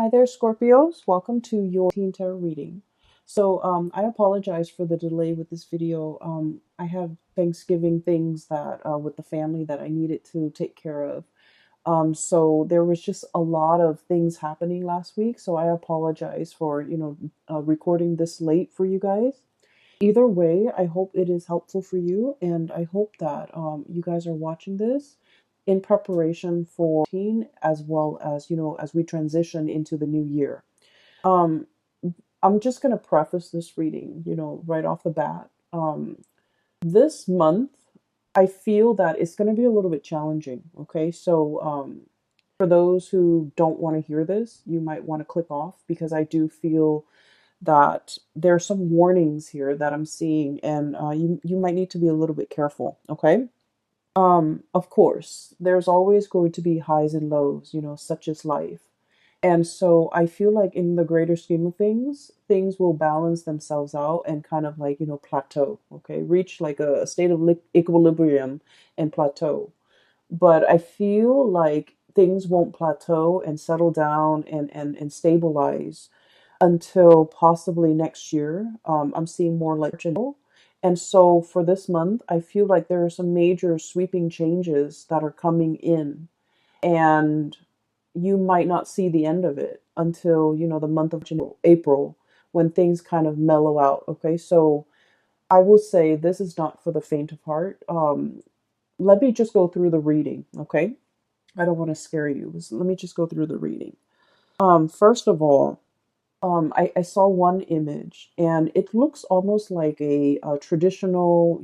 Hi there, Scorpios. Welcome to your Teen Tarot reading. I apologize for the delay with this video. I had Thanksgiving things that with the family that I needed to take care of. So there was just a lot of things happening last week. So I apologize for recording this late for you guys. Either way, I hope it is helpful for you, and I hope that you guys are watching this in preparation for teen as well as as we transition into the new year. Um, I'm just going to preface this reading, right off the bat. This month, I feel that it's going to be a little bit challenging. Okay, for those who don't want to hear this, you might want to click off because I do feel that there are some warnings here that I'm seeing, and you might need to be a little bit careful. Okay. Of course, there's always going to be highs and lows, such as life. And so I feel like in the greater scheme of things, things will balance themselves out and kind of like, plateau, okay? Reach like a state of equilibrium and plateau. But I feel like things won't plateau and settle down and stabilize until possibly next year. I'm seeing more like general. And so for this month, I feel like there are some major sweeping changes that are coming in. And you might not see the end of it until, the month of April, when things kind of mellow out. Okay. So I will say this is not for the faint of heart. Let me just go through the reading. Okay. I don't want to scare you. Let me just go through the reading. First of all, I saw one image and it looks almost like a traditional,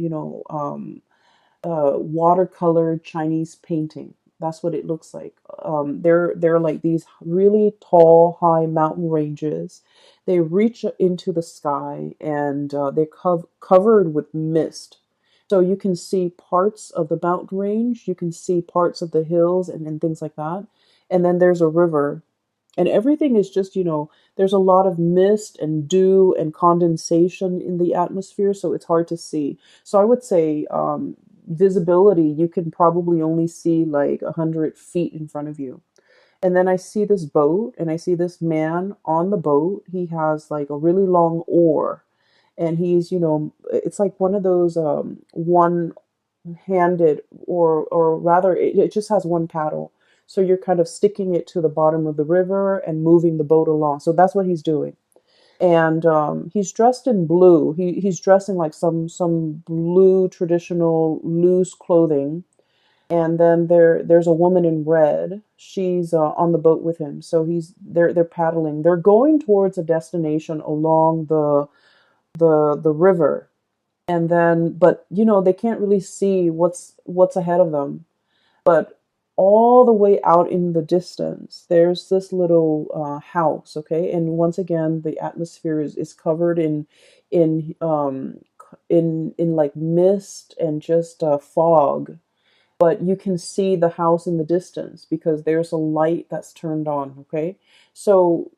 watercolor Chinese painting. That's what it looks like. They're like these really tall, high mountain ranges. They reach into the sky and they're covered with mist. So you can see parts of the mountain range, you can see parts of the hills and things like that. And then there's a river and everything is just, there's a lot of mist and dew and condensation in the atmosphere, so it's hard to see. So I would say visibility, you can probably only see like 100 feet in front of you. And then I see this boat and I see this man on the boat. He has like a really long oar and he's, it's like one of those one handed, or rather it just has one paddle, so you're kind of sticking it to the bottom of the river and moving the boat along. So that's what he's doing. And he's dressed in blue. He's dressing like some blue traditional loose clothing. And then there's a woman in red. She's on the boat with him. So they're paddling. They're going towards a destination along the river. And then, but they can't really see what's ahead of them. But all the way out in the distance, there's this little house. Okay, and once again, the atmosphere is covered in in like mist and just fog. But you can see the house in the distance because there's a light that's turned on. Okay, so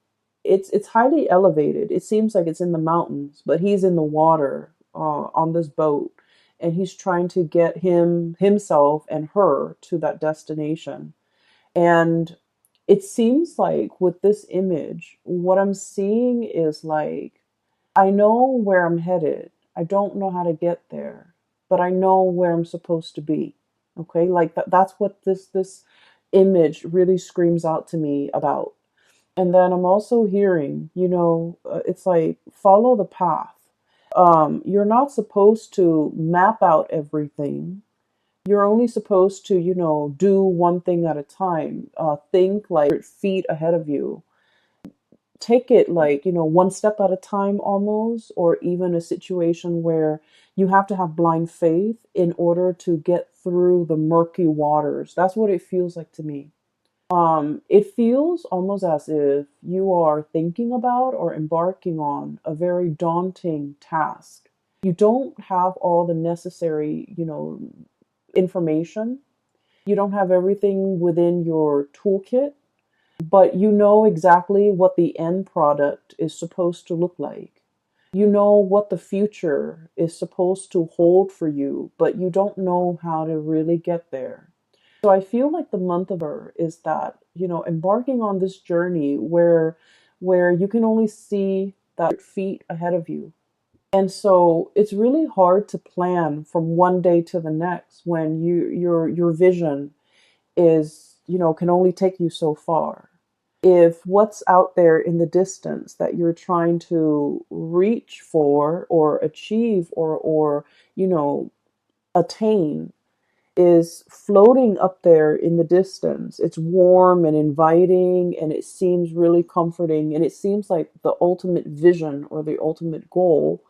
it's highly elevated. It seems like it's in the mountains, but he's in the water on this boat, and he's trying to get himself and her to that destination. And it seems like with this image, what I'm seeing is like, I know where I'm headed. I don't know how to get there, but I know where I'm supposed to be. Okay, like that's what this image really screams out to me about. And then I'm also hearing, it's like follow the path. You're not supposed to map out everything. You're only supposed to, do one thing at a time. Think like feet ahead of you. Take it like, one step at a time almost, or even a situation where you have to have blind faith in order to get through the murky waters. That's what it feels like to me. It feels almost as if you are thinking about or embarking on a very daunting task. You don't have all the necessary, information. You don't have everything within your toolkit, but you know exactly what the end product is supposed to look like. You know what the future is supposed to hold for you, but you don't know how to really get there. So I feel like the month of November is that, embarking on this journey where you can only see that feet ahead of you. And so it's really hard to plan from one day to the next when your vision is, can only take you so far. If what's out there in the distance that you're trying to reach for or achieve or you know attain is floating up there in the distance, it's warm and inviting and it seems really comforting and it seems like the ultimate vision or the ultimate goal,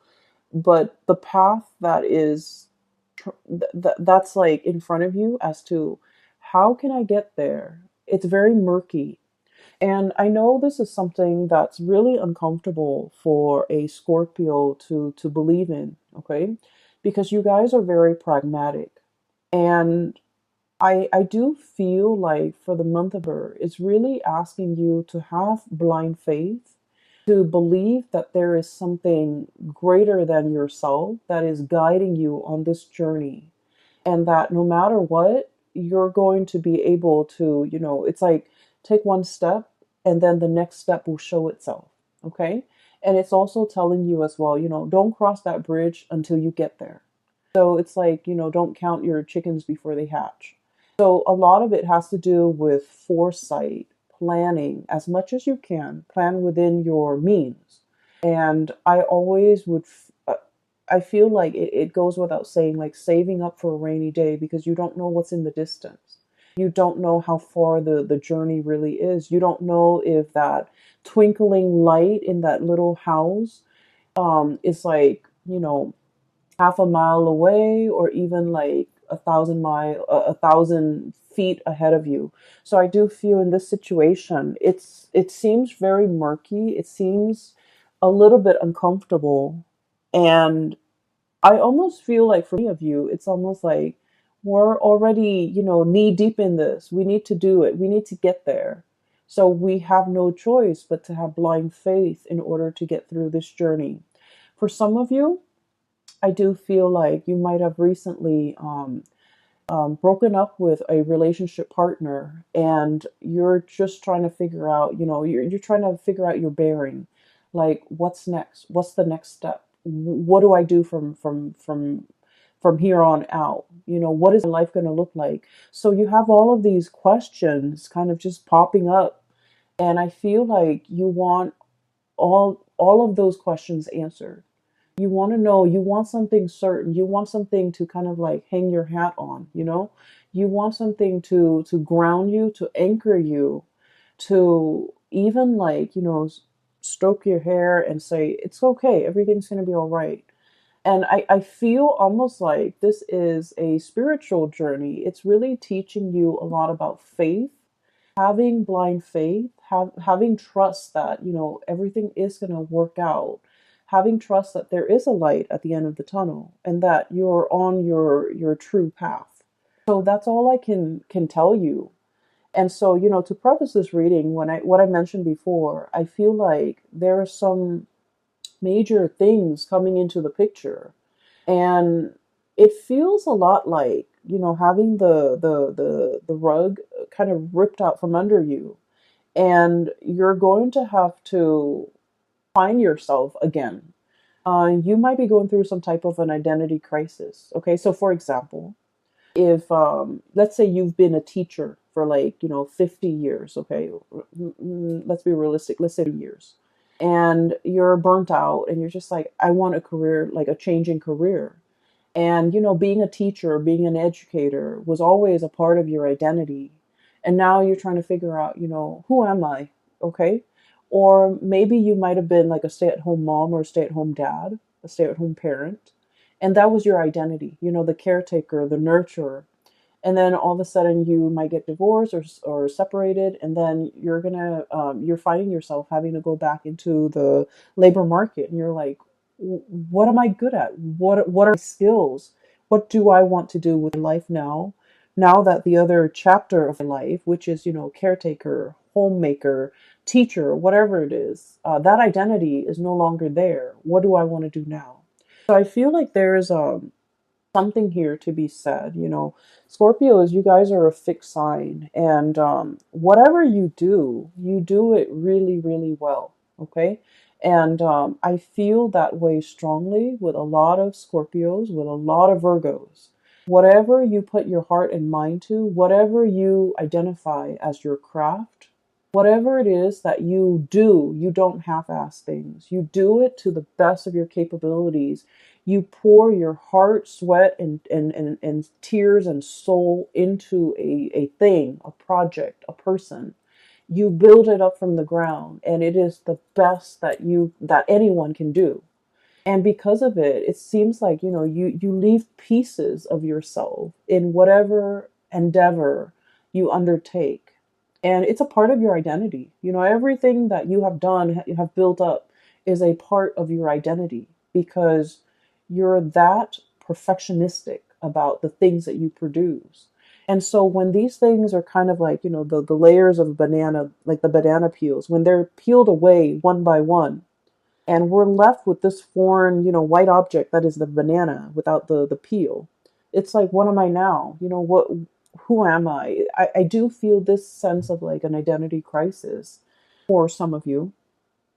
but the path that is that's like in front of you as to how can I get there, it's very murky. And I know this is something that's really uncomfortable for a Scorpio to believe in, okay? Because you guys are very pragmatic. And I do feel like for the month of November, it's really asking you to have blind faith, to believe that there is something greater than yourself that is guiding you on this journey. And that no matter what, you're going to be able to, it's like take one step and then the next step will show itself. Okay. And it's also telling you as well, don't cross that bridge until you get there. So it's like, don't count your chickens before they hatch. So a lot of it has to do with foresight, planning as much as you can, plan within your means. And I always I feel like it goes without saying, like saving up for a rainy day because you don't know what's in the distance. You don't know how far the journey really is. You don't know if that twinkling light in that little house is like, half a mile away or even like 1,000 feet ahead of you. So I do feel in this situation, it seems very murky. It seems a little bit uncomfortable. And I almost feel like for many of you, it's almost like we're already, knee deep in this. We need to do it. We need to get there. So we have no choice but to have blind faith in order to get through this journey. For some of you, I do feel like you might have recently broken up with a relationship partner and you're just trying to figure out, you're trying to figure out your bearing. Like, what's next? What's the next step? What do I do from here on out? What is my life going to look like? So you have all of these questions kind of just popping up. And I feel like you want all of those questions answered. You want to know, you want something certain, you want something to kind of like hang your hat on, you want something to ground you, to anchor you, to even like, stroke your hair and say it's okay, everything's going to be all right. And I feel almost like this is a spiritual journey. It's really teaching you a lot about faith, having blind faith, having trust that, everything is going to work out, having trust that there is a light at the end of the tunnel and that you're on your true path. So that's all I can tell you. And so, to preface this reading, when I what I mentioned before, I feel like there are some major things coming into the picture. And it feels a lot like, having the rug kind of ripped out from under you. And you're going to have to find yourself again. You might be going through some type of an identity crisis. Okay, so for example, if let's say you've been a teacher for like 50 years, okay, let's be realistic, let's say years, and you're burnt out and you're just like, I want a career, like a changing career. And being a teacher, being an educator was always a part of your identity. And now you're trying to figure out, who am I? Okay. Or maybe you might have been like a stay-at-home mom or a stay-at-home dad, a stay-at-home parent, and that was your identity, the caretaker, the nurturer. And then all of a sudden you might get divorced or separated, and then you're finding yourself having to go back into the labor market, and you're like, what am I good at? What are my skills? What do I want to do with my life now? Now that the other chapter of my life, which is caretaker, homemaker, teacher, whatever it is, that identity is no longer there. What do I want to do now? So I feel like there's something here to be said. Scorpios, you guys are a fixed sign, and whatever you do it really, really well. Okay. And I feel that way strongly with a lot of Scorpios, with a lot of Virgos. Whatever you put your heart and mind to, whatever you identify as your craft, whatever it is that you do, you don't half ass things. You do it to the best of your capabilities. You pour your heart, sweat, and tears and soul into a thing, a project, a person. You build it up from the ground, and it is the best that anyone can do. And because of it, it seems like, you leave pieces of yourself in whatever endeavor you undertake. And it's a part of your identity. Everything that you have done, you have built up, is a part of your identity, because you're that perfectionistic about the things that you produce. And so when these things are kind of like, the layers of a banana, like the banana peels, when they're peeled away one by one, and we're left with this foreign, white object that is the banana without the peel. It's like, what am I now? Who am I do feel this sense of like an identity crisis for some of you.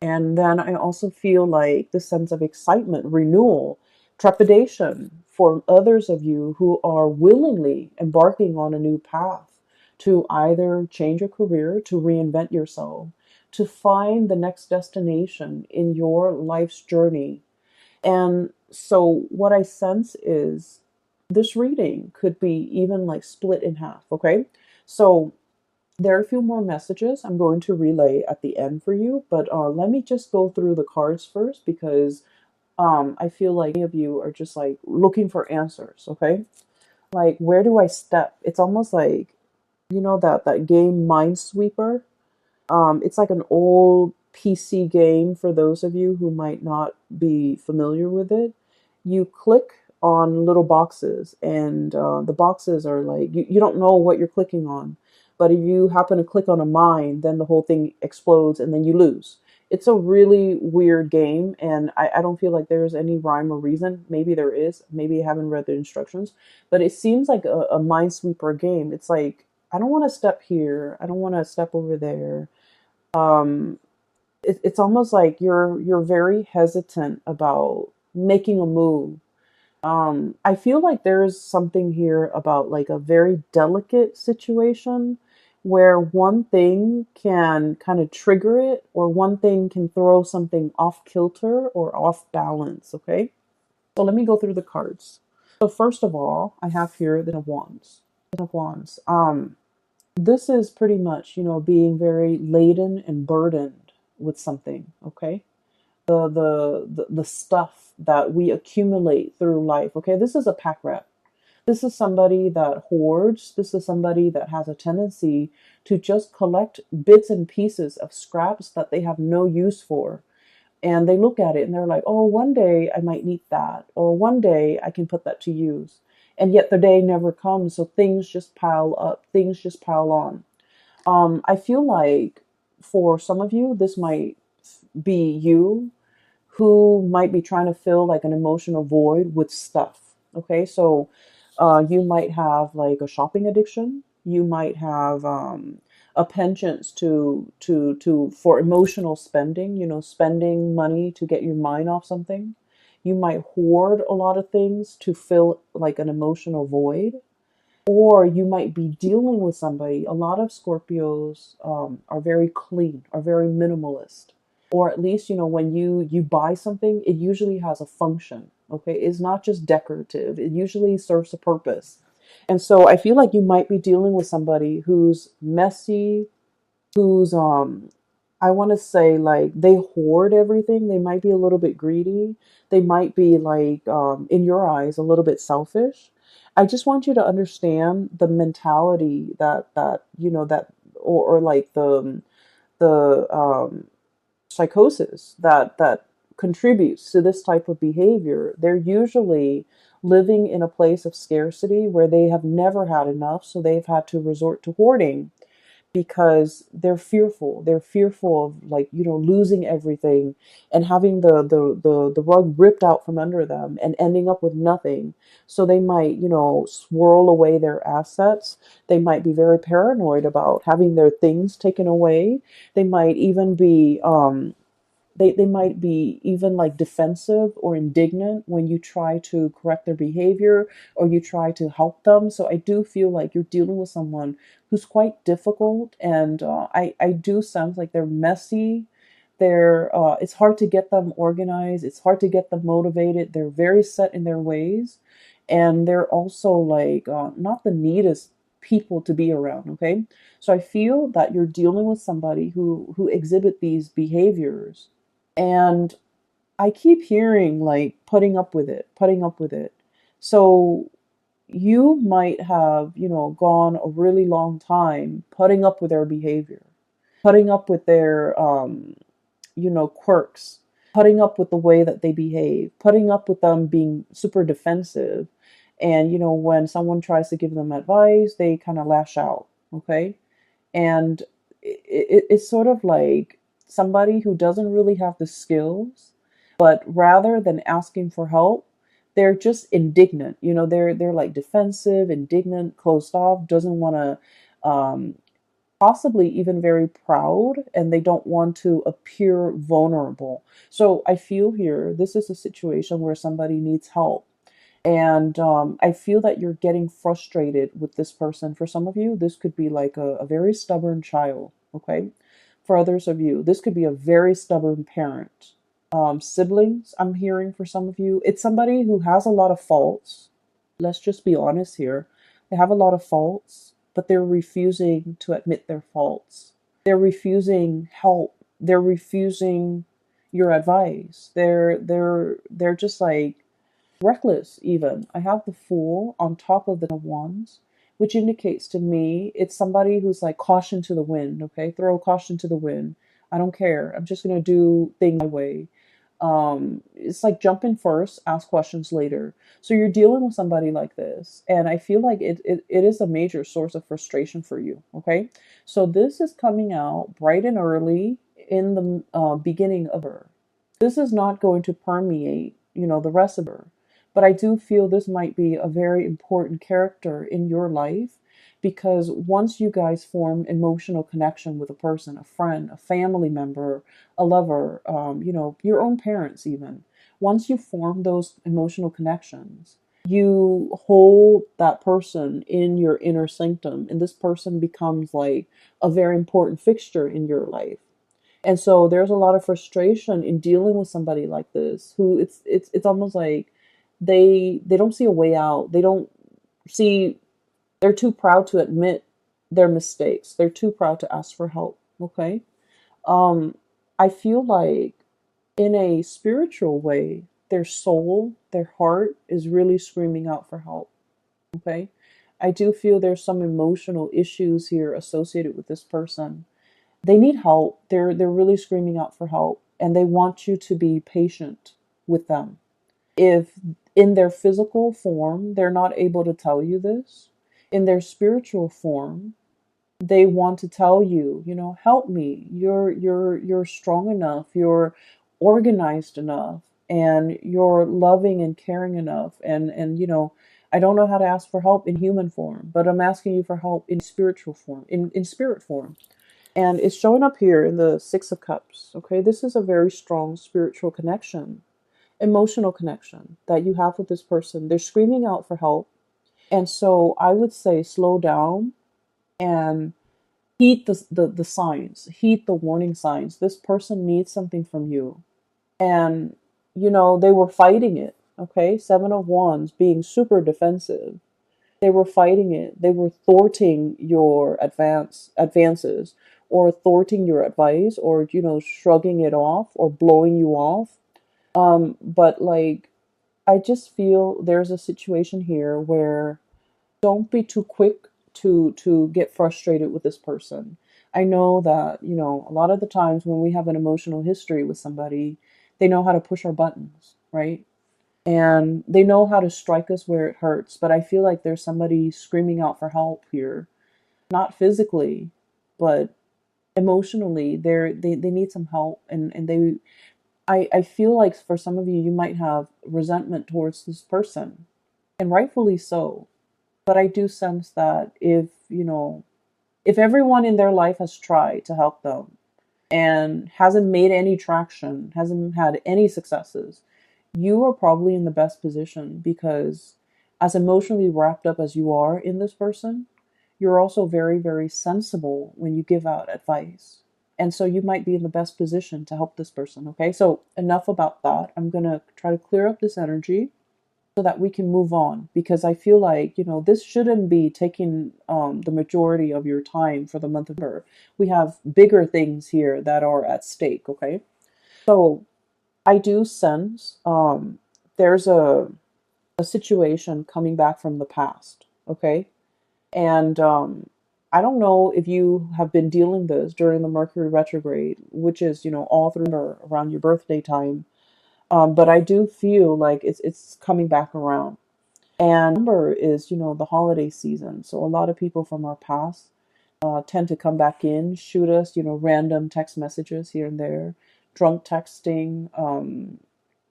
And then I also feel like the sense of excitement, renewal, trepidation for others of you who are willingly embarking on a new path to either change a career, to reinvent yourself, to find the next destination in your life's journey. And so, what I sense is this reading could be even like split in half, okay? So, there are a few more messages I'm going to relay at the end for you, but let me just go through the cards first, because I feel like many of you are just like looking for answers, okay? Like, where do I step? It's almost like, that game Minesweeper. It's like an old PC game for those of you who might not be familiar with it. You click on little boxes, and the boxes are like, you don't know what you're clicking on. But if you happen to click on a mine, then the whole thing explodes and then you lose. It's a really weird game, and I don't feel like there's any rhyme or reason. Maybe there is. Maybe I haven't read the instructions. But it seems like a Minesweeper game. It's like, I don't want to step here. I don't want to step over there. um it's almost like you're very hesitant about making a move. I feel like there's something here about like a very delicate situation where one thing can kind of trigger it, or one thing can throw something off kilter or off balance. Okay, so let me go through the cards. So first of all, I have here the Ten of Wands. This is pretty much, being very laden and burdened with something, okay? The stuff that we accumulate through life, okay? This is a pack rat. This is somebody that hoards. This is somebody that has a tendency to just collect bits and pieces of scraps that they have no use for. And they look at it and they're like, oh, one day I might need that, or one day I can put that to use. And yet the day never comes, so things just pile up, things just pile on. I feel like for some of you, this might be you who might be trying to fill like an emotional void with stuff. Okay, so you might have like a shopping addiction. You might have a penchant to for emotional spending. Spending money to get your mind off something. You might hoard a lot of things to fill like an emotional void, or you might be dealing with somebody. A lot of Scorpios are very clean, are very minimalist, or at least, when you buy something, it usually has a function. Okay, it's not just decorative. It usually serves a purpose. And so I feel like you might be dealing with somebody who's messy, who's I want to say like they hoard everything. They might be a little bit greedy. They might be like in your eyes a little bit selfish. I just want you to understand the mentality that that, or like the psychosis that contributes to this type of behavior. They're usually living in a place of scarcity where they have never had enough, so they've had to resort to hoarding. because they're fearful. They're fearful of, like, losing everything and having the rug ripped out from under them and ending up with nothing. So they might, swirl away their assets. They might be very paranoid about having their things taken away. They might even be they might be even like defensive or indignant when you try to correct their behavior or you try to help them. So I do feel like you're dealing with someone who's quite difficult, and I do sense like they're messy. It's hard to get them organized. It's hard to get them motivated. They're very set in their ways, and they're also like not the neatest people to be around. Okay, so I feel that you're dealing with somebody who exhibit these behaviors, and I keep hearing like putting up with it, putting up with it. So you might have, gone a really long time putting up with their behavior, putting up with their, quirks, putting up with the way that they behave, putting up with them being super defensive. And, when someone tries to give them advice, they kind of lash out. Okay. And it's sort of like somebody who doesn't really have the skills, but rather than asking for help, they're just indignant. They're like defensive, indignant, closed off, doesn't want to, possibly even very proud, and they don't want to appear vulnerable. So I feel here this is a situation where somebody needs help, and I feel that you're getting frustrated with this person. For some of you, this could be like a very stubborn child, okay? For others of you, this could be a very stubborn parent. Siblings, I'm hearing for some of you, it's somebody who has a lot of faults. Let's just be honest here. They have a lot of faults, but they're refusing to admit their faults. They're refusing help. They're refusing your advice. They're just like reckless even. I have the Fool on top of the Wands, which indicates to me it's somebody who's like caution to the wind, okay? Throw caution to the wind. I don't care. I'm just going to do things my way. It's like jump in first, ask questions later. So you're dealing with somebody like this, and I feel like it is a major source of frustration for you, okay? So this is coming out bright and early in the beginning of her. This is not going to permeate, the rest of her. But I do feel this might be a very important character in your life, because once you guys form emotional connection with a person, a friend, a family member, a lover, your own parents even, once you form those emotional connections, you hold that person in your inner sanctum, and this person becomes like a very important fixture in your life. And so there's a lot of frustration in dealing with somebody like this, who it's almost like they don't see a way out. They don't see, they're too proud to admit their mistakes. They're too proud to ask for help. Okay. Um, I feel like in a spiritual way, their soul, their heart is really screaming out for help. Okay. I do feel there's some emotional issues here associated with this person. They need help. They're really screaming out for help, and they want you to be patient with them. If in their physical form they're not able to tell you this, in their spiritual form they want to tell you, help me. You're strong enough, you're organized enough, and you're loving and caring enough, and I don't know how to ask for help in human form, but I'm asking you for help in spiritual form, in spirit form. And it's showing up here in the Six of Cups. Okay, this is a very strong spiritual connection, emotional connection that you have with this person. They're screaming out for help. And so I would say slow down and heed the signs, heed the warning signs. This person needs something from you. And, they were fighting it. Okay, Seven of Wands being super defensive. They were fighting it. They were thwarting your advances, or thwarting your advice, or shrugging it off or blowing you off. But like, I just feel there's a situation here where don't be too quick to get frustrated with this person. I know that, a lot of the times when we have an emotional history with somebody, they know how to push our buttons, right? And they know how to strike us where it hurts. But I feel like there's somebody screaming out for help here, not physically, but emotionally they need some help, and I feel like for some of you, you might have resentment towards this person, and rightfully so. But I do sense that if everyone in their life has tried to help them and hasn't made any traction, hasn't had any successes, you are probably in the best position because, as emotionally wrapped up as you are in this person, you're also very, very sensible when you give out advice. And so you might be in the best position to help this person. Okay, so enough about that. I'm going to try to clear up this energy so that we can move on, because I feel like, this shouldn't be taking the majority of your time for the month of November. We have bigger things here that are at stake. Okay, so I do sense there's a situation coming back from the past. Okay, and I don't know if you have been dealing this during the Mercury retrograde, which is, all through or around your birthday time. But I do feel like it's coming back around. And November is, the holiday season. So a lot of people from our past tend to come back in, shoot us, random text messages here and there, drunk texting.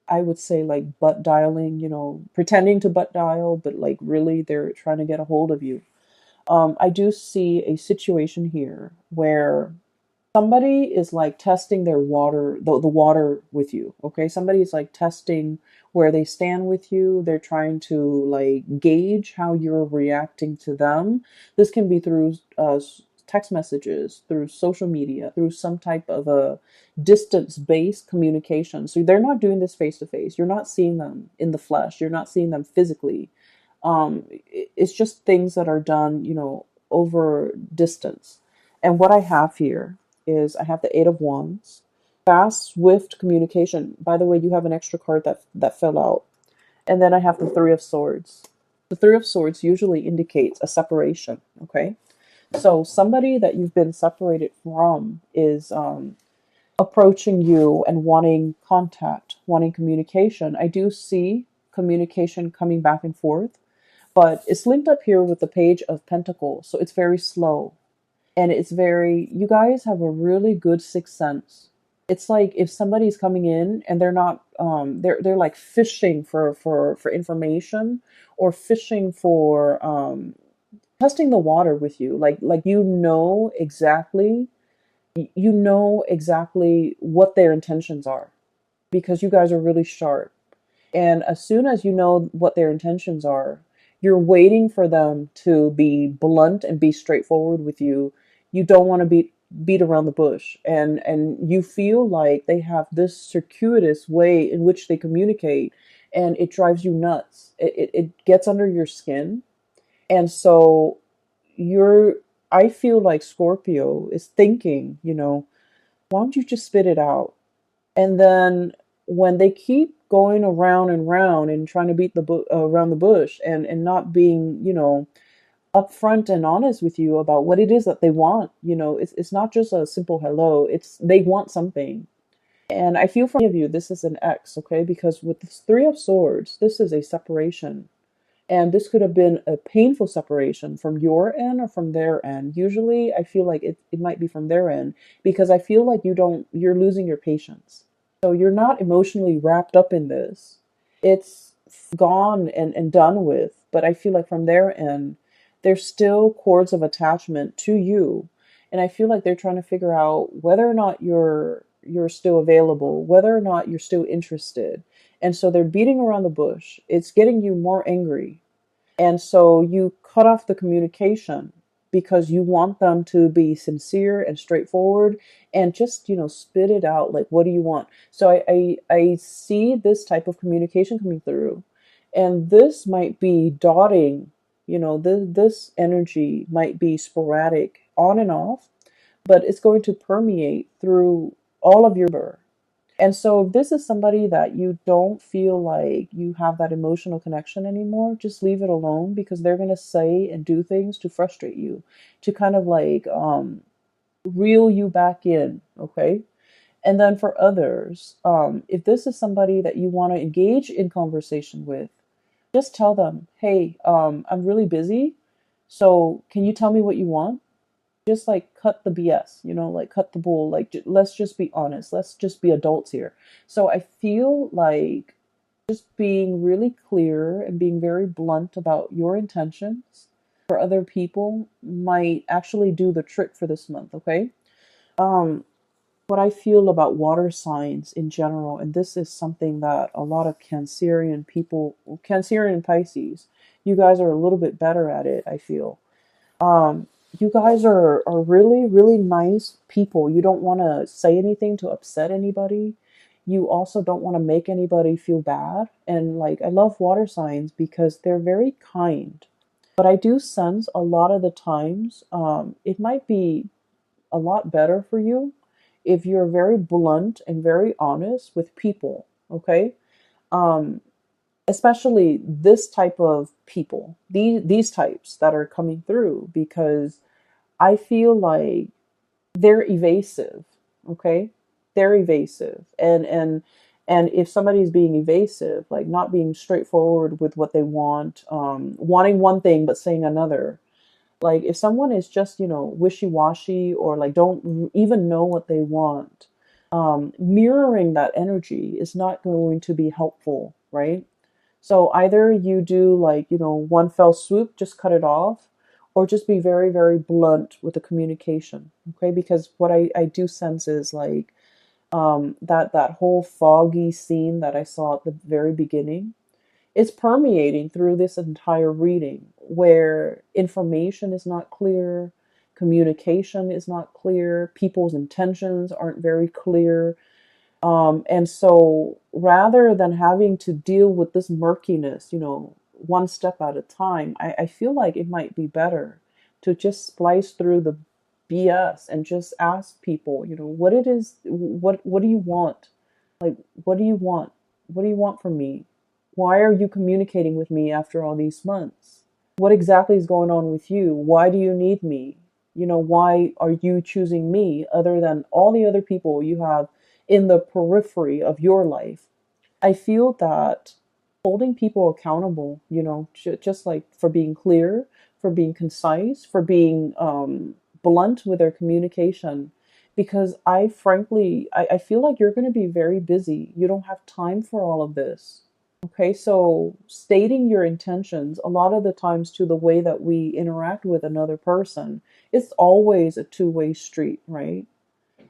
I would say like butt dialing, pretending to butt dial, but like really they're trying to get a hold of you. I do see a situation here where somebody is like testing their water, the water with you. Okay, somebody is like testing where they stand with you. They're trying to like gauge how you're reacting to them. This can be through text messages, through social media, through some type of a distance-based communication. So they're not doing this face to face. You're not seeing them in the flesh. You're not seeing them physically. It's just things that are done, over distance. And what I have here is I have the Eight of Wands, fast, swift communication. By the way, you have an extra card that fell out. And then I have the Three of Swords. The Three of Swords usually indicates a separation, okay? So somebody that you've been separated from is approaching you and wanting contact, wanting communication. I do see communication coming back and forth, but it's linked up here with the Page of Pentacles. So it's very slow. And you guys have a really good sixth sense. It's like if somebody's coming in and they're not, they're like fishing for information, or fishing for, testing the water with you. Like, exactly what their intentions are, because you guys are really sharp. And as soon as you know what their intentions are, you're waiting for them to be blunt and be straightforward with you. You don't want to beat around the bush. And you feel like they have this circuitous way in which they communicate, and it drives you nuts. It gets under your skin. And so you're I feel like Scorpio is thinking, why don't you just spit it out? And then when they keep going around and round and trying to beat around the bush, and not being, upfront and honest with you about what it is that they want, it's not just a simple hello. It's they want something. And I feel for many of you, this is an X, okay? Because with this Three of Swords, this is a separation. And this could have been a painful separation from your end or from their end. Usually I feel like it might be from their end, because I feel like you're losing your patience. So you're not emotionally wrapped up in this. It's gone and done with. But I feel like from their end, there's still cords of attachment to you. And I feel like they're trying to figure out whether or not you're still available, whether or not you're still interested. And so they're beating around the bush. It's getting you more angry. And so you cut off the communication because you want them to be sincere and straightforward, and just, spit it out. Like, what do you want? So I see this type of communication coming through, and this might be dotting, this energy might be sporadic on and off, but it's going to permeate through all of your. And so if this is somebody that you don't feel like you have that emotional connection anymore, just leave it alone, because they're going to say and do things to frustrate you, to kind of like reel you back in, okay? And then for others, if this is somebody that you want to engage in conversation with, just tell them, hey, I'm really busy, so can you tell me what you want? just like cut the BS, like cut the bull. Like let's just be honest. Let's just be adults here. So I feel like just being really clear and being very blunt about your intentions for other people might actually do the trick for this month, okay? Um, what I feel about water signs in general, and this is something that a lot of Cancerian people, Cancerian and Pisces, you guys are a little bit better at it, I feel. Um, you guys are really, really nice people. You don't want to say anything to upset anybody. You also don't want to make anybody feel bad. And like, I love water signs because they're very kind. But I do sense a lot of the times, it might be a lot better for you if you're very blunt and very honest with people, okay? Um, Especially this type of people, these types that are coming through, because I feel like they're evasive, okay? They're evasive. And if somebody's being evasive, like not being straightforward with what they want, wanting one thing but saying another, like if someone is just, wishy-washy or like don't even know what they want, mirroring that energy is not going to be helpful, right? So either you do like, one fell swoop, just cut it off, or just be very, very blunt with the communication. Okay. Because what I do sense is like that whole foggy scene that I saw at the very beginning is permeating through this entire reading where information is not clear, communication is not clear, people's intentions aren't very clear, and so rather than having to deal with this murkiness, one step at a time, I feel like it might be better to just splice through the BS and just ask people, what it is, what do you want? Like, what do you want? What do you want from me? Why are you communicating with me after all these months? What exactly is going on with you? Why do you need me? Why are you choosing me other than all the other people you have in the periphery of your life? I feel that holding people accountable, just like for being clear, for being concise, for being blunt with their communication. Because I frankly, I feel like you're going to be very busy. You don't have time for all of this. Okay, so stating your intentions, a lot of the times to the way that we interact with another person, it's always a two-way street, right?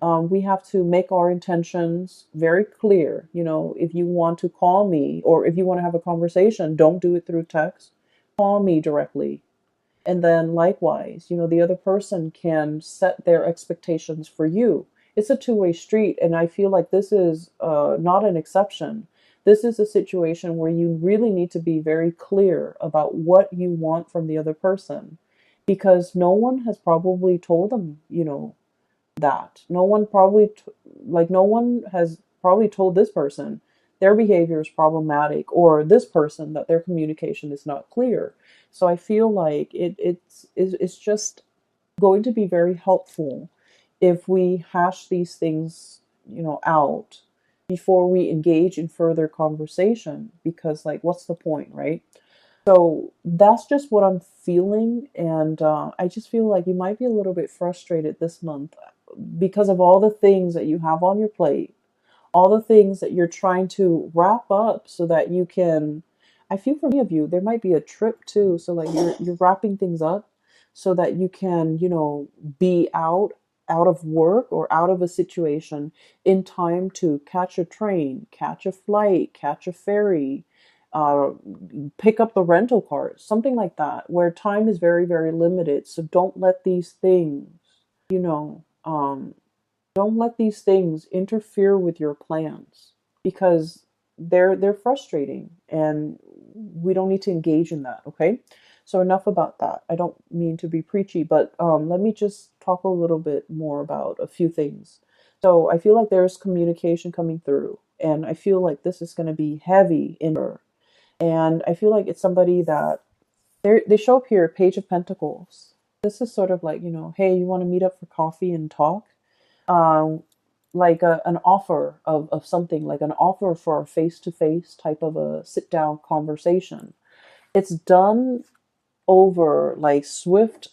We have to make our intentions very clear. If you want to call me or if you want to have a conversation, don't do it through text. Call me directly. And then likewise, the other person can set their expectations for you. It's a two-way street. And I feel like this is not an exception. This is a situation where you really need to be very clear about what you want from the other person, because no one has probably told them, that. No one probably, no one has probably told this person their behavior is problematic, or this person that their communication is not clear. So I feel like it's just going to be very helpful if we hash these things, out before we engage in further conversation, because like what's the point, right? So that's just what I'm feeling, and I just feel like you might be a little bit frustrated this month because of all the things that you have on your plate, all the things that you're trying to wrap up so that you can. I feel for many of you, there might be a trip too. So like you're wrapping things up so that you can, be out of work or out of a situation in time to catch a train, catch a flight, catch a ferry, uh, pick up the rental car, something like that, where time is very, very limited. So don't let these things, you know, um, don't let these things interfere with your plans, because they're frustrating and we don't need to engage in that, okay? So enough about that. I don't mean to be preachy, but let me just talk a little bit more about a few things. So I feel like there's communication coming through, and I feel like this is going to be heavy in her. And I feel like it's somebody that they show up here, Page of Pentacles. This is sort of like, hey, you want to meet up for coffee and talk? um, like an offer of something, like an offer for a face-to-face type of a sit-down conversation. It's done over like swift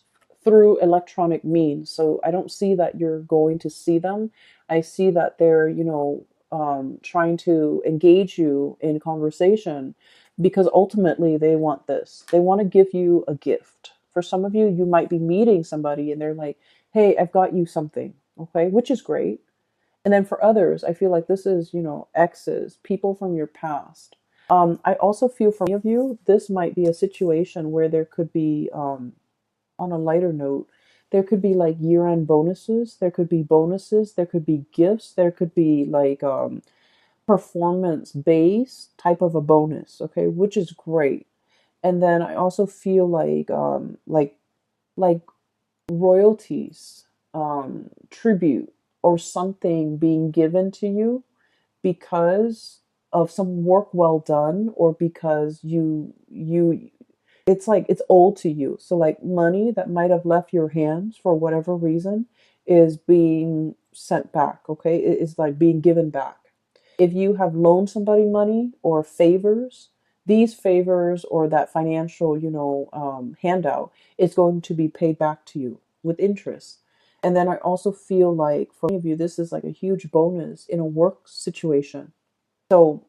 through electronic means. So I don't see that you're going to see them. I see that they're, trying to engage you in conversation because ultimately they want this. They want to give you a gift. For some of you, you might be meeting somebody and they're like, hey, I've got you something, okay, which is great. And then for others, I feel like this is, exes, people from your past. I also feel for many of you, this might be a situation where there could be, on a lighter note, there could be like year end bonuses, there could be bonuses, there could be gifts, there could be like performance based type of a bonus, okay, which is great. And then I also feel like royalties, tribute, or something being given to you because of some work well done, or because you it's like it's owed to you. So like money that might have left your hands for whatever reason is being sent back, okay? It is like being given back. If you have loaned somebody money or favors, these favors or that financial, handout is going to be paid back to you with interest. And then I also feel like for many of you, this is like a huge bonus in a work situation. So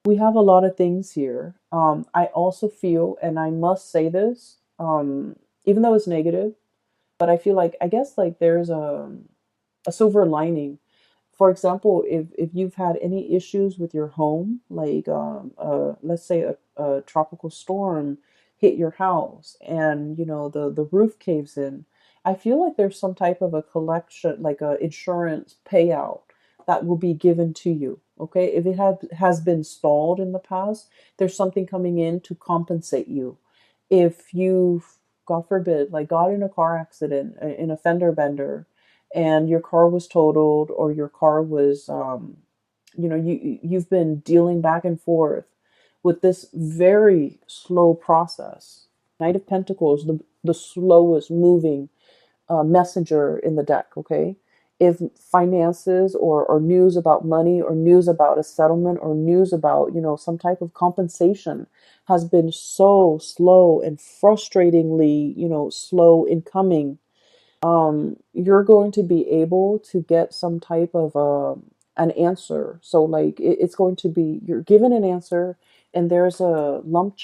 we have a lot of things here. I also feel, and I must say this, even though it's negative, but I feel like I guess like there's a silver lining. For example, if you've had any issues with your home, like let's say a tropical storm hit your house and the roof caves in, I feel like there's some type of a collection, like a insurance payout that will be given to you. Okay, if it has been stalled in the past, there's something coming in to compensate you. If you've, God forbid, like got in a car accident, in a fender bender, and your car was totaled, or your car was you've been dealing back and forth with this very slow process. Knight of Pentacles, the slowest moving messenger in the deck, okay? If finances or news about money or news about a settlement or news about some type of compensation has been so slow and frustratingly slow in coming, you're going to be able to get some type of an answer. So like it's going to be, you're given an answer, and there's a lump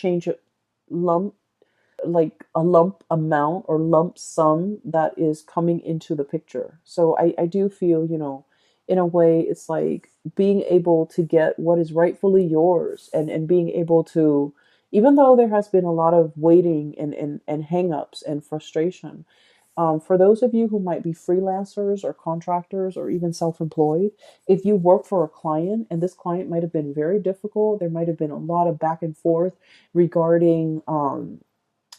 like a lump amount or lump sum that is coming into the picture. So I do feel, in a way, it's like being able to get what is rightfully yours, and being able to, even though there has been a lot of waiting and hang-ups and frustration, for those of you who might be freelancers or contractors or even self-employed, if you work for a client and this client might have been very difficult, there might have been a lot of back and forth regarding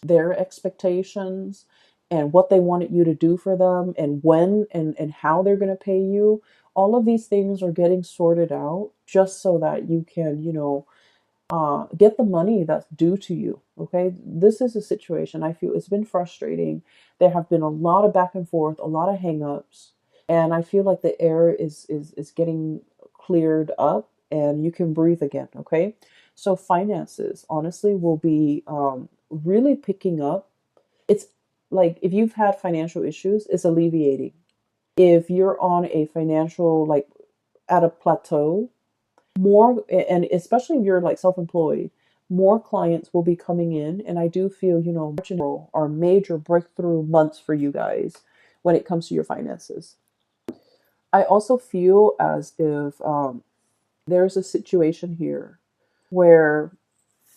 their expectations and what they wanted you to do for them, and when and how they're going to pay you. All of these things are getting sorted out just so that you can, get the money that's due to you. Okay. This is a situation I feel it's been frustrating. There have been a lot of back and forth, a lot of hangups, and I feel like the air is getting cleared up and you can breathe again. Okay. So finances honestly will be really picking up. It's like if you've had financial issues, it's alleviating. If you're on a financial, like at a plateau, more, and especially if you're like self-employed, more clients will be coming in. And I do feel, March and April are major breakthrough months for you guys when it comes to your finances. I also feel as if there's a situation here where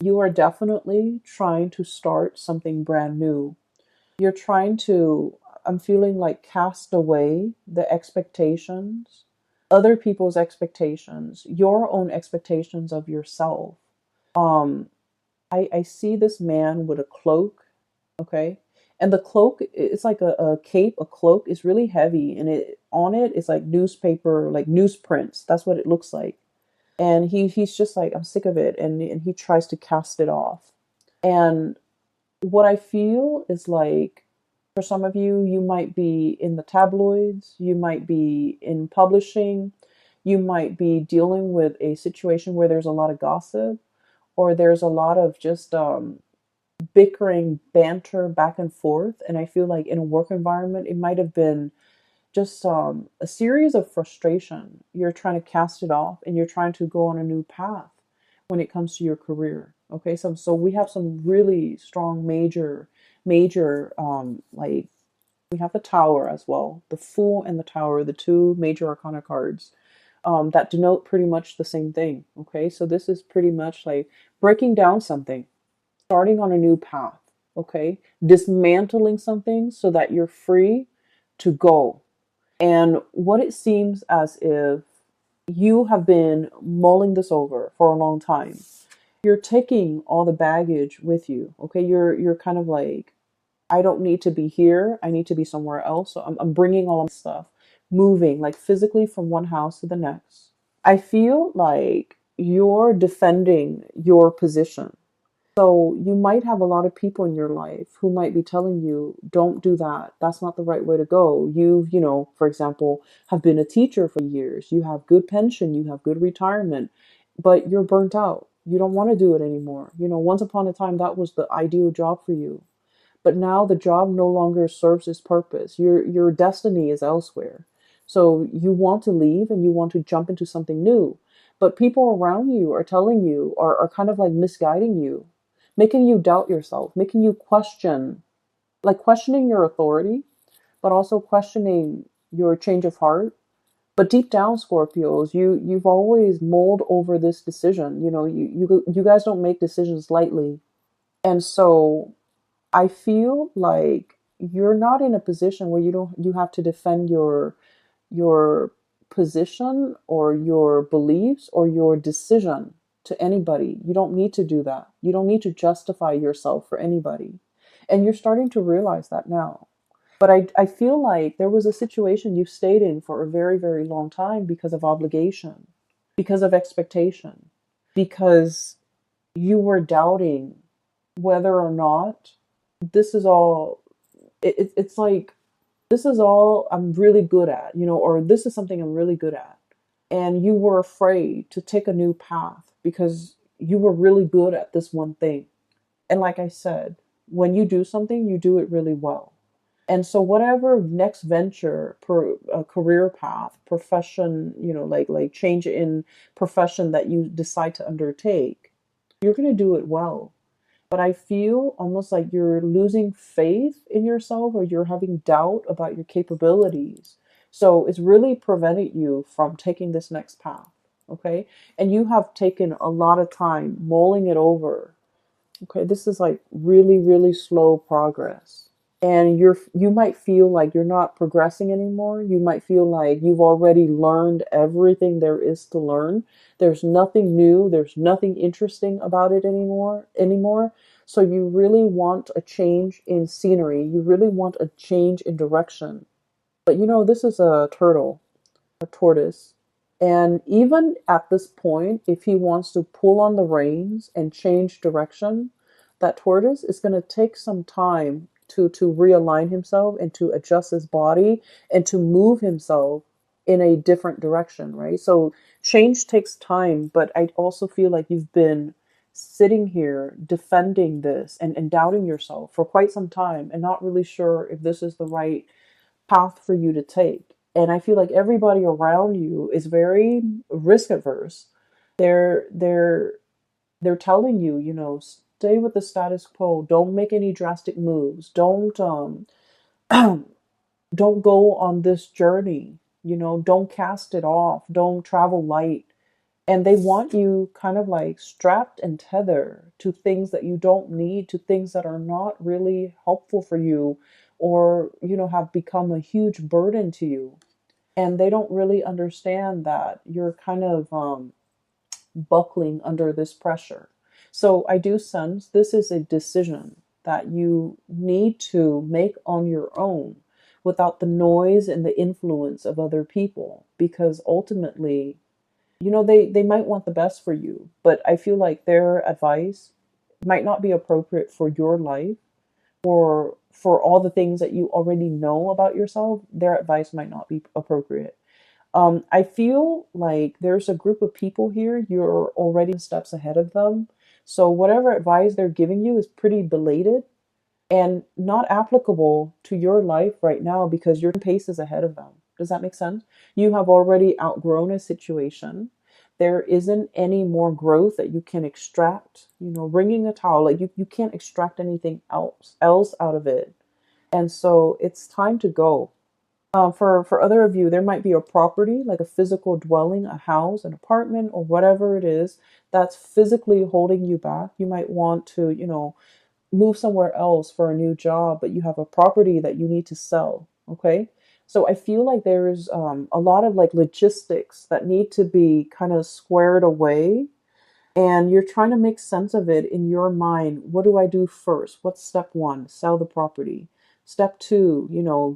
you are definitely trying to start something brand new. You're trying to, I'm feeling like, cast away the expectations, other people's expectations, your own expectations of yourself. Um, I see this man with a cloak, okay? And the cloak, it's like a cape, a cloak is really heavy, and it on it is like newspaper, like newsprints. That's what it looks like. And he's just like, I'm sick of it, and he tries to cast it off. And what I feel is like, for some of you, you might be in the tabloids, you might be in publishing, you might be dealing with a situation where there's a lot of gossip, or there's a lot of just bickering banter back and forth. And I feel like in a work environment, it might have been just a series of frustration. You're trying to cast it off and you're trying to go on a new path when it comes to your career. Okay, so we have some really strong major like we have the Tower as well, the Fool and the Tower, the two major arcana cards that denote pretty much the same thing. Okay, so this is pretty much like breaking down something, starting on a new path. Okay, dismantling something so that you're free to go. And what it seems as if you have been mulling this over for a long time. You're taking all the baggage with you. Okay, you're kind of like, I don't need to be here. I need to be somewhere else. So I'm bringing all of my stuff, moving like physically from one house to the next. I feel like you're defending your position. So you might have a lot of people in your life who might be telling you, don't do that. That's not the right way to go. For example, have been a teacher for years. You have good pension, you have good retirement, but you're burnt out. You don't want to do it anymore. Once upon a time, that was the ideal job for you. But now the job no longer serves its purpose. Your destiny is elsewhere. So you want to leave and you want to jump into something new. But people around you are telling you, are kind of like misguiding you, making you doubt yourself, making you question, like questioning your authority, but also questioning your change of heart. But deep down, Scorpios, you've always mulled over this decision. You guys don't make decisions lightly. And so I feel like you're not in a position where you have to defend your position or your beliefs or your decision to anybody. You don't need to do that. You don't need to justify yourself for anybody. And you're starting to realize that now. But I feel like there was a situation you stayed in for a very, very long time because of obligation, because of expectation, because you were doubting whether or not this is all, it's like, this is all I'm really good at, or this is something I'm really good at. And you were afraid to take a new path because you were really good at this one thing. And like I said, when you do something, you do it really well. And so whatever next venture, career path, profession, like change in profession that you decide to undertake, you're going to do it well. But I feel almost like you're losing faith in yourself or you're having doubt about your capabilities. So it's really prevented you from taking this next path. Okay. And you have taken a lot of time mulling it over. Okay. This is like really, really slow progress. And you might feel like you're not progressing anymore. You might feel like you've already learned everything there is to learn. There's nothing new, there's nothing interesting about it anymore. So you really want a change in scenery. You really want a change in direction. But this is a turtle, a tortoise. And even at this point, if he wants to pull on the reins and change direction, that tortoise is going to take some time to realign himself and to adjust his body and to move himself in a different direction, right? So change takes time, but I also feel like you've been sitting here defending this and doubting yourself for quite some time and not really sure if this is the right path for you to take. And I feel like everybody around you is very risk averse. They're they're telling you, stay with the status quo. Don't make any drastic moves. Don't go on this journey. Don't cast it off. Don't travel light. And they want you kind of like strapped and tethered to things that you don't need, to things that are not really helpful for you or, have become a huge burden to you. And they don't really understand that you're kind of buckling under this pressure. So I do sense this is a decision that you need to make on your own without the noise and the influence of other people, because ultimately, they might want the best for you, but I feel like their advice might not be appropriate for your life or for all the things that you already know about yourself. Their advice might not be appropriate. I feel like there's a group of people here, you're already steps ahead of them. So whatever advice they're giving you is pretty belated and not applicable to your life right now because you're 10 paces ahead of them. Does that make sense? You have already outgrown a situation. There isn't any more growth that you can extract. Wringing a towel, like you can't extract anything else out of it. And so it's time to go. For other of you, there might be a property, like a physical dwelling, a house, an apartment, or whatever it is that's physically holding you back. You might want to, move somewhere else for a new job, but you have a property that you need to sell. Okay. So I feel like there's a lot of like logistics that need to be kind of squared away, and you're trying to make sense of it in your mind. What do I do first? What's step one? Sell the property. Step two,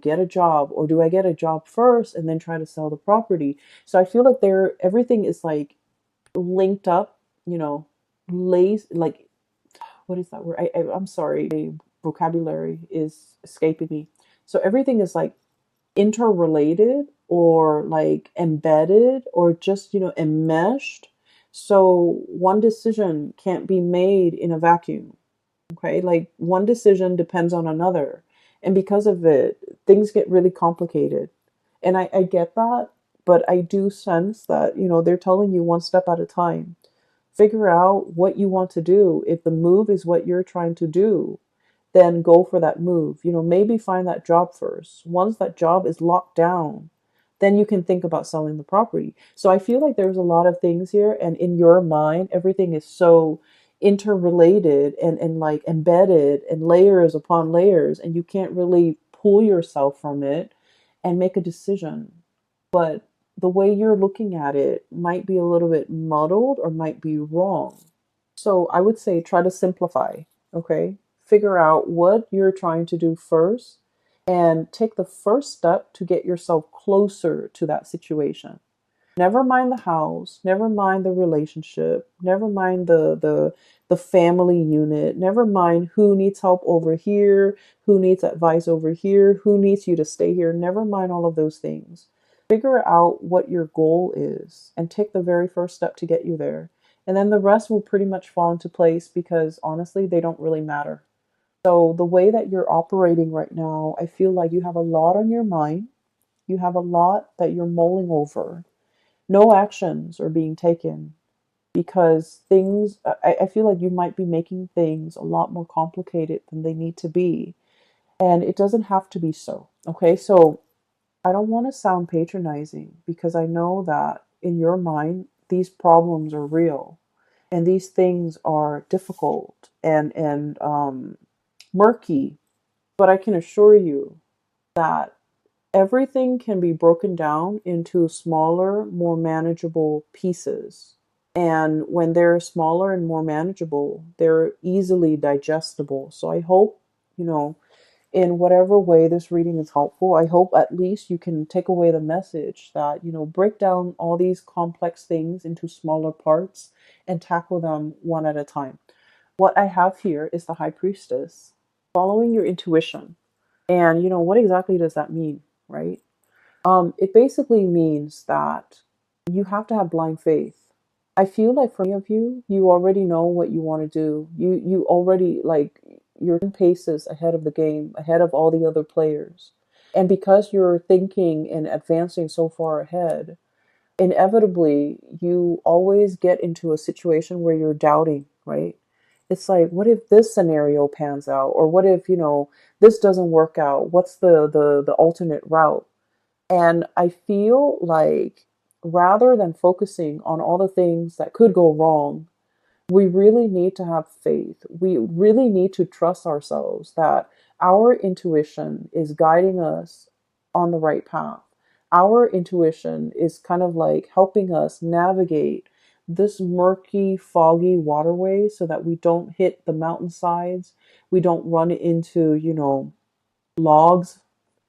get a job, or do I get a job first and then try to sell the property? So I feel like everything is like linked up, lays like, what is that word? I'm sorry, my vocabulary is escaping me. So everything is like interrelated or like embedded or just, enmeshed. So one decision can't be made in a vacuum. Okay. Like one decision depends on another. And because of it, things get really complicated. And I get that, but I do sense that, they're telling you one step at a time. Figure out what you want to do. If the move is what you're trying to do, then go for that move. Maybe find that job first. Once that job is locked down, then you can think about selling the property. So I feel like there's a lot of things here, and in your mind, everything is so interrelated and like embedded and layers upon layers, and you can't really pull yourself from it and make a decision. But the way you're looking at it might be a little bit muddled or might be wrong. So I would say try to simplify, okay? Figure out what you're trying to do first and take the first step to get yourself closer to that situation. Never mind the house, never mind the relationship, never mind the family unit, never mind who needs help over here, who needs advice over here, who needs you to stay here. Never mind all of those things. Figure out what your goal is and take the very first step to get you there. And then the rest will pretty much fall into place because honestly, they don't really matter. So the way that you're operating right now, I feel like you have a lot on your mind. You have a lot that you're mulling over. No actions are being taken because I feel like you might be making things a lot more complicated than they need to be. And it doesn't have to be so. Okay. So I don't want to sound patronizing because I know that in your mind, these problems are real and these things are difficult and murky. But I can assure you that everything can be broken down into smaller, more manageable pieces. And when they're smaller and more manageable, they're easily digestible. So I hope, you know, in whatever way this reading is helpful, I hope at least you can take away the message that, break down all these complex things into smaller parts and tackle them one at a time. What I have here is the High Priestess, following your intuition. And, what exactly does that mean, right? It basically means that you have to have blind faith. I feel like for many of you, you already know what you want to do. You already like you're 10 paces ahead of the game, ahead of all the other players. And because you're thinking and advancing so far ahead, inevitably you always get into a situation where you're doubting, right? It's like, what if this scenario pans out? Or what if, this doesn't work out? What's the alternate route? And I feel like rather than focusing on all the things that could go wrong, we really need to have faith. We really need to trust ourselves that our intuition is guiding us on the right path. Our intuition is kind of like helping us navigate this murky, foggy waterway so that we don't hit the mountainsides. We don't run into, logs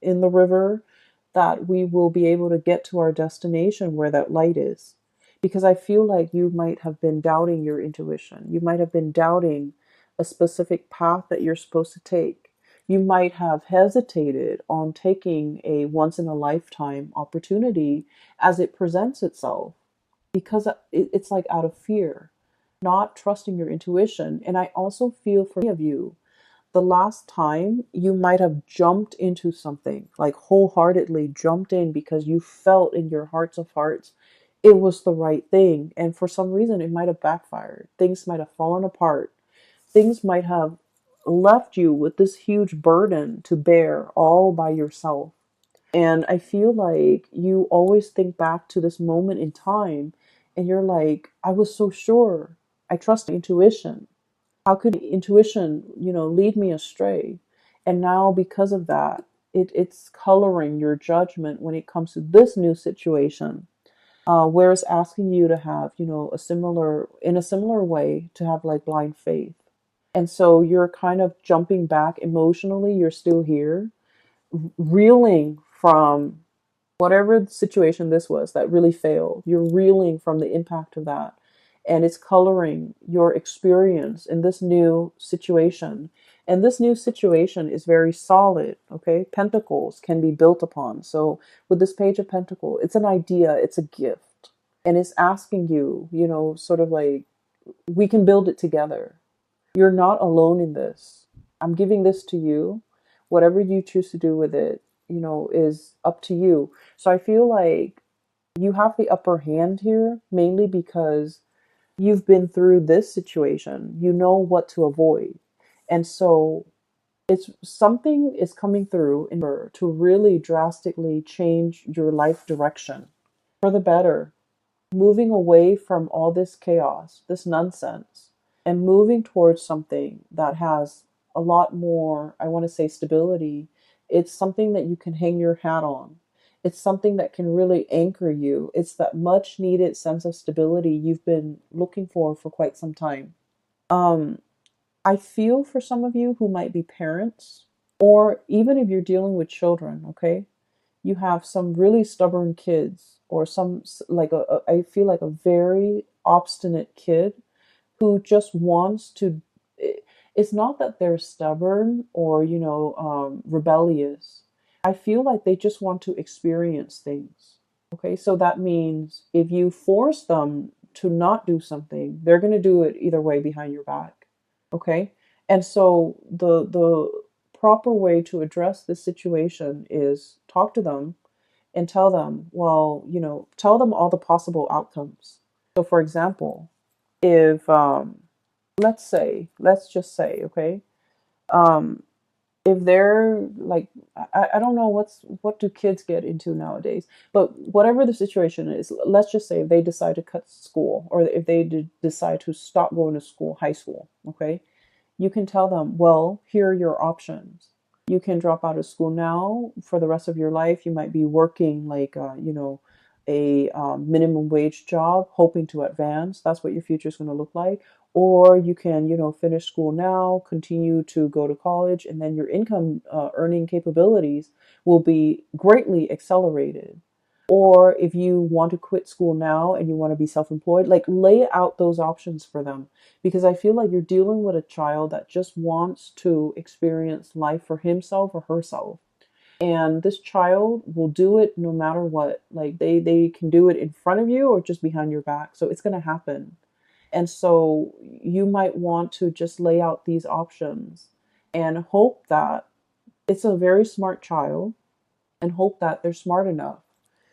in the river, that we will be able to get to our destination where that light is. Because I feel like you might have been doubting your intuition. You might have been doubting a specific path that you're supposed to take. You might have hesitated on taking a once in a lifetime opportunity as it presents itself because it's like out of fear. not trusting your intuition. And I also feel for many of you, the last time you might have jumped into something, like wholeheartedly jumped in because you felt in your hearts of hearts it was the right thing. And for some reason, it might have backfired. Things might have fallen apart. Things might have left you with this huge burden to bear all by yourself. And I feel like you always think back to this moment in time and you're like, I was so sure. I trust intuition. How could intuition, lead me astray? And now because of that, it's coloring your judgment when it comes to this new situation. Where it's asking you to have, in a similar way, to have like blind faith. And so you're kind of jumping back emotionally. You're still here, reeling from whatever situation this was that really failed. You're reeling from the impact of that. And it's coloring your experience in this new situation. And this new situation is very solid, okay? Pentacles can be built upon. So with this Page of Pentacle, it's an idea, it's a gift. And it's asking you, sort of like, we can build it together. You're not alone in this. I'm giving this to you. Whatever you choose to do with it, is up to you. So I feel like you have the upper hand here, mainly because you've been through this situation. You know what to avoid. And so it's something is coming through in order to really drastically change your life direction for the better, moving away from all this chaos, this nonsense, and moving towards something that has a lot more, I want to say, stability. It's something that you can hang your hat on. It's something that can really anchor you. It's that much needed sense of stability you've been looking for quite some time. Um, I feel for some of you who might be parents, or even if you're dealing with children, okay? You have some really stubborn kids, or some, like, I feel like a very obstinate kid who just wants to. It's not that they're stubborn or, rebellious. I feel like they just want to experience things. Okay, so that means if you force them to not do something, they're going to do it either way behind your back. Okay, and so the proper way to address this situation is talk to them and tell them, well, tell them all the possible outcomes. So, for example, if let's just say, okay, um, if they're like, I don't know what do kids get into nowadays, but whatever the situation is, let's just say if they decide to cut school, or if they decide to stop going to school, high school, okay, you can tell them, well, here are your options. You can drop out of school now for the rest of your life. You might be working like, a minimum wage job, hoping to advance. That's what your future is going to look like. Or you can, finish school now, continue to go to college, and then your income earning capabilities will be greatly accelerated. Or if you want to quit school now and you want to be self employed, like, lay out those options for them. Because I feel like you're dealing with a child that just wants to experience life for himself or herself. And this child will do it no matter what. Like, they can do it in front of you or just behind your back. So it's going to happen. And so you might want to just lay out these options and hope that it's a very smart child, and hope that they're smart enough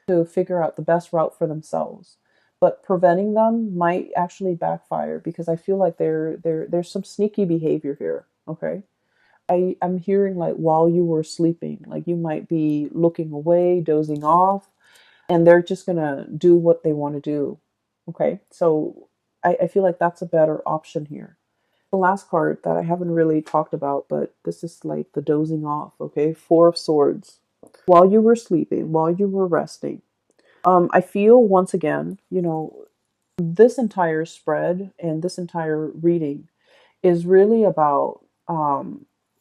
to figure out the best route for themselves. But preventing them might actually backfire, because I feel like there's some sneaky behavior here. Okay. I'm hearing like while you were sleeping, like you might be looking away, dozing off, and they're just gonna do what they want to do. Okay. So I feel like that's a better option here. The last card that I haven't really talked about, but this is like the dozing off. Okay. Four of Swords. While you were sleeping, while you were resting, I feel once again, this entire spread and this entire reading is really about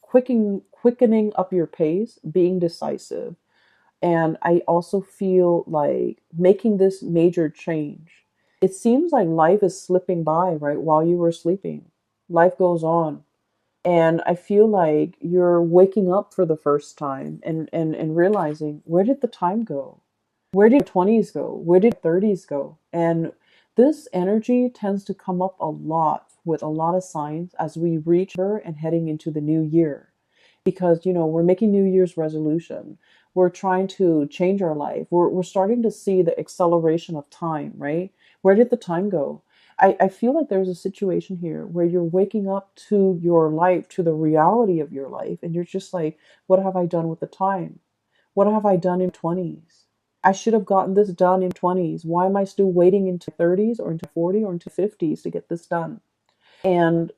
quickening up your pace, being decisive. And I also feel like making this major change. It seems like life is slipping by, right? While you were sleeping, life goes on. And I feel like you're waking up for the first time, and realizing, where did the time go? Where did your 20s go? Where did 30s go? And This energy tends to come up a lot with a lot of signs as we reach and heading into the new year. Because, we're making New Year's resolution. We're trying to change our life. We're starting to see the acceleration of time, right? Where did the time go? I feel like there's a situation here where you're waking up to your life, to the reality of your life, and you're just like, what have I done with the time? What have I done in 20s? I should have gotten this done in 20s. Why am I still waiting into 30s or into 40 or into 50s to get this done? And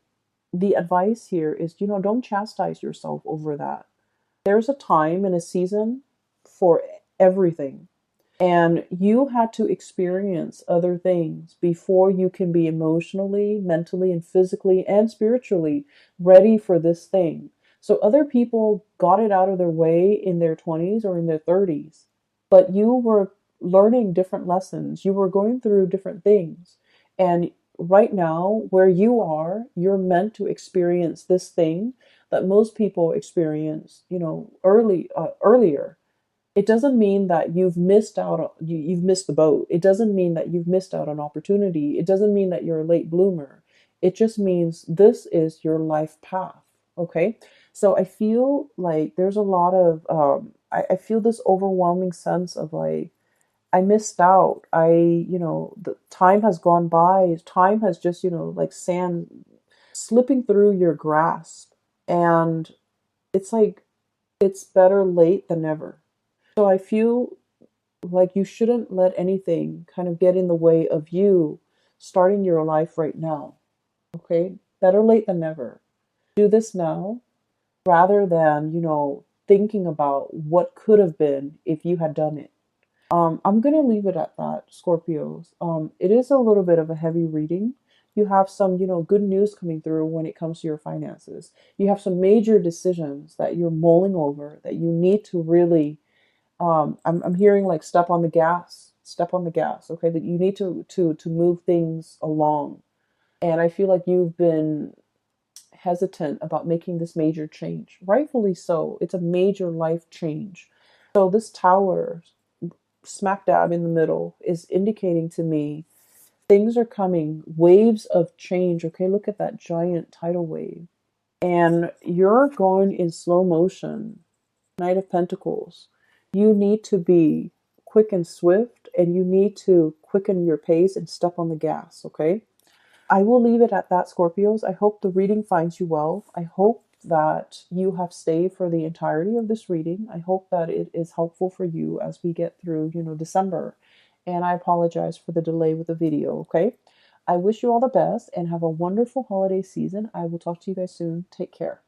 the advice here is, don't chastise yourself over that. There's a time and a season for everything. And you had to experience other things before you can be emotionally, mentally, and physically and spiritually ready for this thing. So other people got it out of their way in their 20s or in their 30s, but you were learning different lessons. You were going through different things. And right now, where you are, you're meant to experience this thing that most people experience, earlier. It doesn't mean that you've missed out, you've missed the boat. It doesn't mean that you've missed out on opportunity. It doesn't mean that you're a late bloomer. It just means this is your life path. Okay. So I feel like there's a lot of, I feel this overwhelming sense of like, I missed out. The time has gone by. Time has just, like sand slipping through your grasp. And it's like, it's better late than never. So I feel like you shouldn't let anything kind of get in the way of you starting your life right now. Okay? Better late than never. Do this now rather than, thinking about what could have been if you had done it. I'm going to leave it at that, Scorpios. It is a little bit of a heavy reading. You have some, good news coming through when it comes to your finances. You have some major decisions that you're mulling over that you need to really I'm hearing like step on the gas, okay, that you need to move things along. And I feel like you've been hesitant about making this major change. Rightfully so. It's a major life change. So this tower smack dab in the middle is indicating to me things are coming, waves of change. Okay, look at that giant tidal wave. And you're going in slow motion. Knight of Pentacles. You need to be quick and swift, and you need to quicken your pace and step on the gas, okay? I will leave it at that, Scorpios. I hope the reading finds you well. I hope that you have stayed for the entirety of this reading. I hope that it is helpful for you as we get through, December. And I apologize for the delay with the video, okay? I wish you all the best and have a wonderful holiday season. I will talk to you guys soon. Take care.